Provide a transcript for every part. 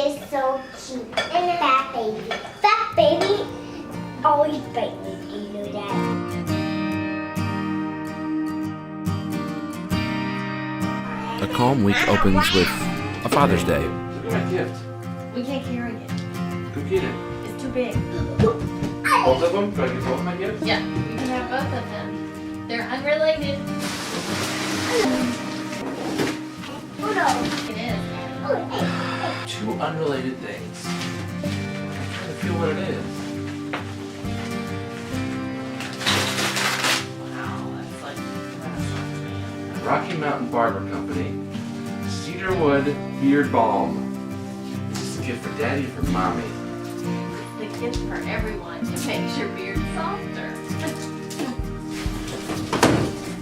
is so cute. And a fat baby. Fat baby always bite me. Do you know that? A calm week opens with a Father's Day. Look at my gift. We can't carry it. Go get it. It's too big. Both of them? Do I get both my gifts? Yeah, you can have both of them. They're unrelated. Oh no. It is. Oh, hey. Two unrelated things. I'm trying to feel what it is. Wow, that's like Renaissance man. Rocky Mountain Barber Company. Cedarwood Beard Balm. This is a gift for Daddy or for Mommy? It's the gift for everyone. It makes your beard softer.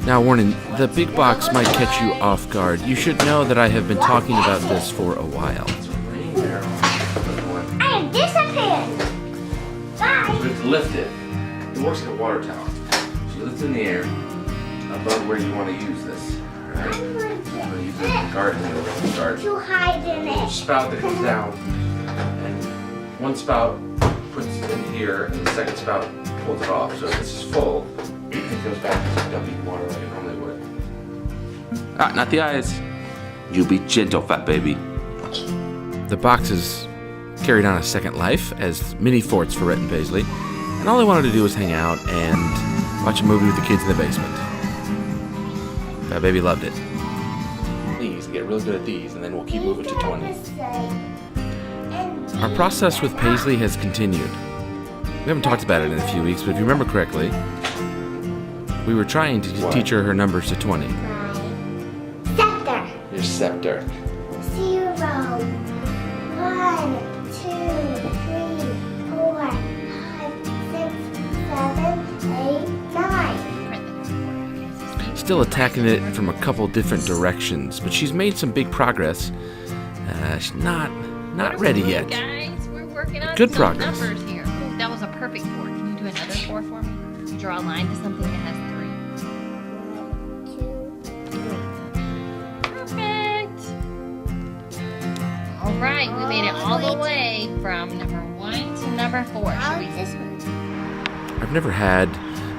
Now, warning, the big box might catch you off guard. You should know that I have been talking about this for a while. It's a rain barrel. I am disappeared. Bye. We have to lift it. It works like a water tower. So you lift it in the air above where you want to use this. Alright? You want to use it in the garden or around the garden. To hide in There's a it. spout that comes down, and one spout puts it in here, and the second spout pulls it off. So if this is full, it goes back to dumping water like it normally would. Ah, not the eyes. You be gentle, fat baby. The box is carried on a second life as mini forts for Rhett and Paisley, and all they wanted to do was hang out and watch a movie with the kids in the basement. Fat Baby loved it. These, get really good at these, and then we'll keep moving to 20. Our process with Paisley has continued. We haven't talked about it in a few weeks, but if you remember correctly, we were trying to teach her numbers to 20. Scepter. Your scepter. 0, 1, 2, 3, 4, 5, 6, 7, 8, 9. Still attacking it from a couple different directions, but she's made some big progress. She's not ready yet. Guys, we're working on Good some progress. numbers here. Ooh, that was a perfect 4. Can you do another 4 for me? You draw a line to something that has 3. Perfect. All right, we made it all the way from number 1 to number 4. Should we This one. I've never had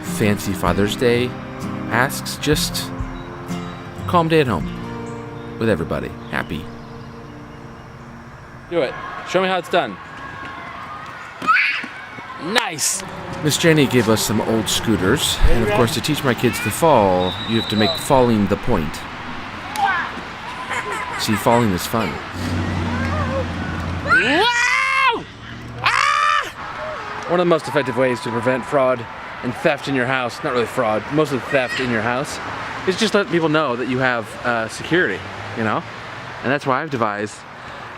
fancy Father's Day asks, just calm day at home with everybody. Happy. Do it. Show me how it's done. Nice! Miss Jenny gave us some old scooters, and of course to teach my kids to fall, you have to make falling the point. See, falling is fun. One of the most effective ways to prevent fraud and theft in your house, not really fraud, mostly theft in your house, is just let people know that you have security, you know? And that's why I've devised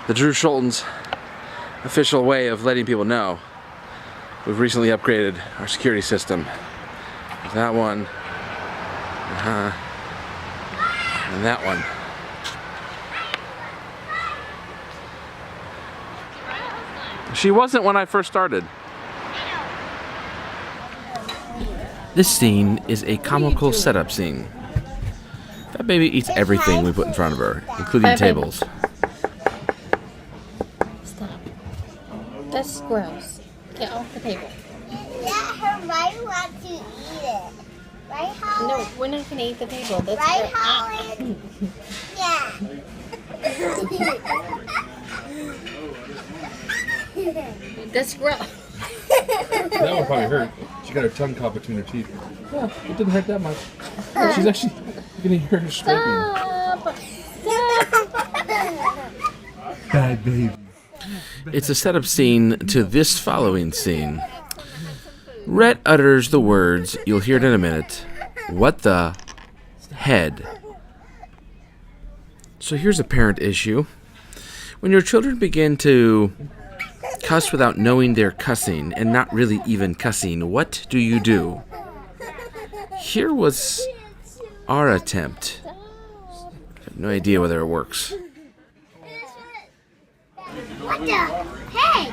the Drew Schulten's official way of letting people know. We've recently upgraded our security system. There's that one, and that one. She wasn't when I first started. This scene is a comical setup scene. That baby eats everything we put in front of her, including tables. Stop. That's gross. Get off the table. Let her right want to eat it. Right, Holland? No, we're not gonna eat the table. That's Right, gross. Holland? Yeah. That's gross. That one probably hurt. She got her tongue caught between her teeth. Yeah, it didn't hurt that much. She's actually, you can hear her scraping. Stop. Bad baby. It's a setup scene to this following scene. Rhett utters the words, you'll hear it in a minute, "What the head?" So here's a parent issue. When your children begin to cuss without knowing they're cussing and not really even cussing, what do you do? Here was our attempt. I have no idea whether it works. What the heck?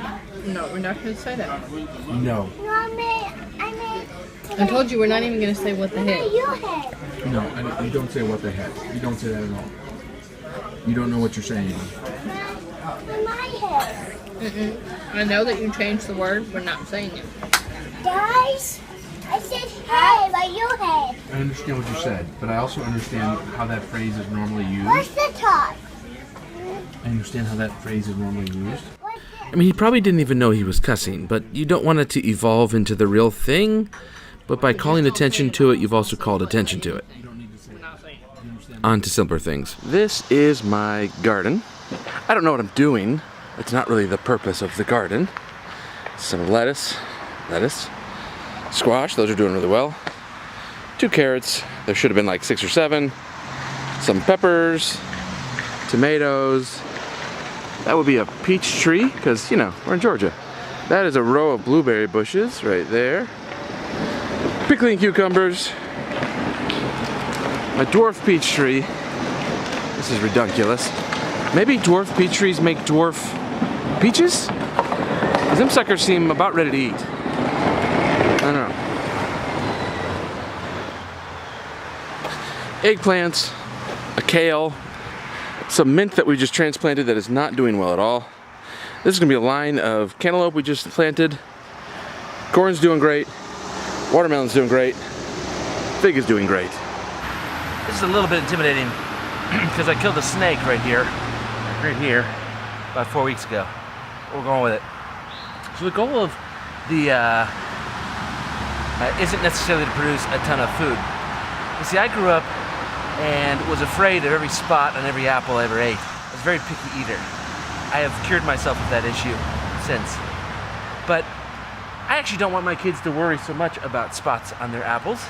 No, we're not gonna say that. No. No, I made I told you we're not even gonna say what the heck. your head. No, you don't say what the heck. You don't say that at all. You don't know what you're saying. My head. I know that you changed the word, but not saying it. Guys, I said hey, but you hey. I understand what you said, but I also understand how that phrase is normally used. Where's the top? I understand how that phrase is normally used. I mean, he probably didn't even know he was cussing, but you don't want it to evolve into the real thing. But by calling attention to it, you've also called attention to it. On to simpler things. This is my garden. I don't know what I'm doing. It's not really the purpose of the garden. Some lettuce, squash, those are doing really well. 2 carrots, there should have been like 6 or 7. Some peppers, tomatoes. That would be a peach tree, because, you know, we're in Georgia. That is a row of blueberry bushes right there. Pickling cucumbers. A dwarf peach tree. This is redunculous. Maybe dwarf peach trees make dwarf peaches? Because them suckers seem about ready to eat. I don't know. Eggplants, a kale, some mint that we just transplanted that is not doing well at all. This is gonna be a line of cantaloupe we just planted. Corn's doing great. Watermelon's doing great. Fig is doing great. This is a little bit intimidating because I killed a snake right here, about 4 weeks ago. We're going with it. So the goal of the isn't necessarily to produce a ton of food. You see, I grew up and was afraid of every spot on every apple I ever ate. I was a very picky eater. I have cured myself of that issue since. But I actually don't want my kids to worry so much about spots on their apples,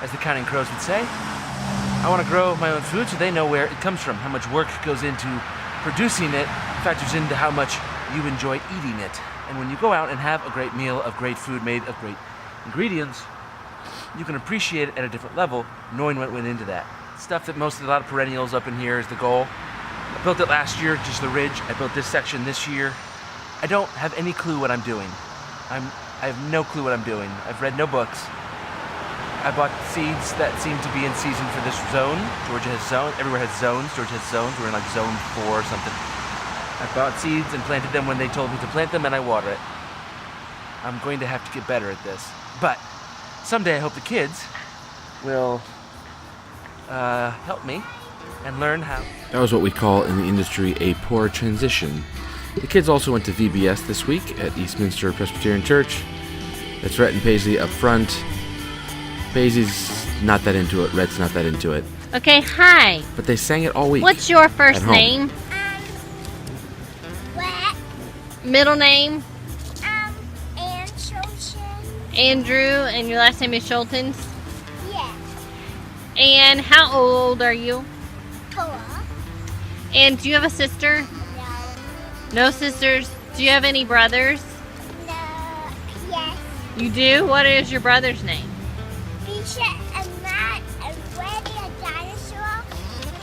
as the Counting Crows would say. I want to grow my own food so they know where it comes from, how much work goes into producing it, factors into how much you enjoy eating it. And when you go out and have a great meal of great food made of great ingredients, you can appreciate it at a different level, knowing what went into that. Stuff that a lot of perennials up in here is the goal. I built it last year, just the ridge. I built this section this year. I don't have any clue what I'm doing. I have no clue what I'm doing. I've read no books. I bought seeds that seem to be in season for this zone. Georgia has zones. Everywhere has zones. Georgia has zones. We're in like zone 4 or something. I bought seeds and planted them when they told me to plant them, and I water it. I'm going to have to get better at this. But someday I hope the kids will help me and learn how. That was what we call in the industry a poor transition. The kids also went to VBS this week at Eastminster Presbyterian Church. That's Rhett and Paisley up front. Paisley's not that into it. Rhett's not that into it. Okay, hi. But they sang it all week. What's your first at home. name? What? Middle name? And Shoshin. Andrew, and your last name is Schultens? Yeah. And how old are you? 4. And do you have a sister? No. No sisters? Do you have any brothers? No. Yes. You do? What is your brother's name? Misha and Matt and Reddy a dinosaur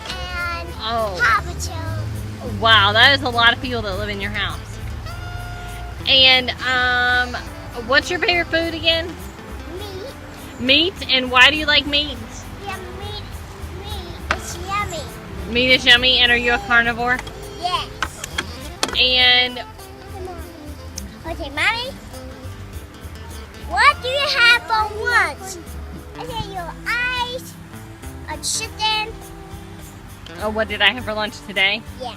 and Oh. Papa Joe. Wow, that is a lot of people that live in your house. And what's your favorite food again? Meat. Meat. And why do you like meat? Yeah, meat. It's yummy. Meat is yummy. And are you a carnivore? Yes. And Come on. Okay, Mommy. What do you have for lunch? I said your eyes, a chicken. what did I have for lunch today? Yeah.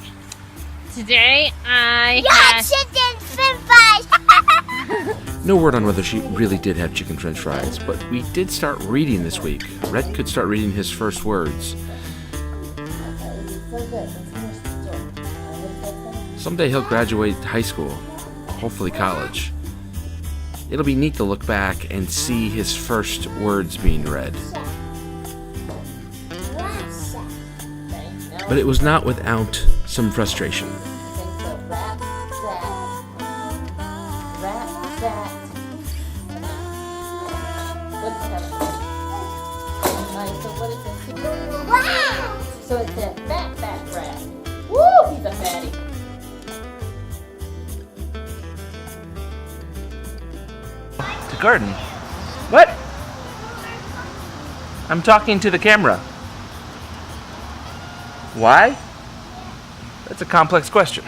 Today I Yeah, had chicken french fries. No word on whether she really did have chicken french fries, but we did start reading this week. Rhett could start reading his first words. Someday he'll graduate high school, hopefully college. It'll be neat to look back and see his first words being read. But it was not without some frustration. Wow. So it's a fat rat. Woo, he's a fatty. To garden. What? I'm talking to the camera. Why? That's a complex question.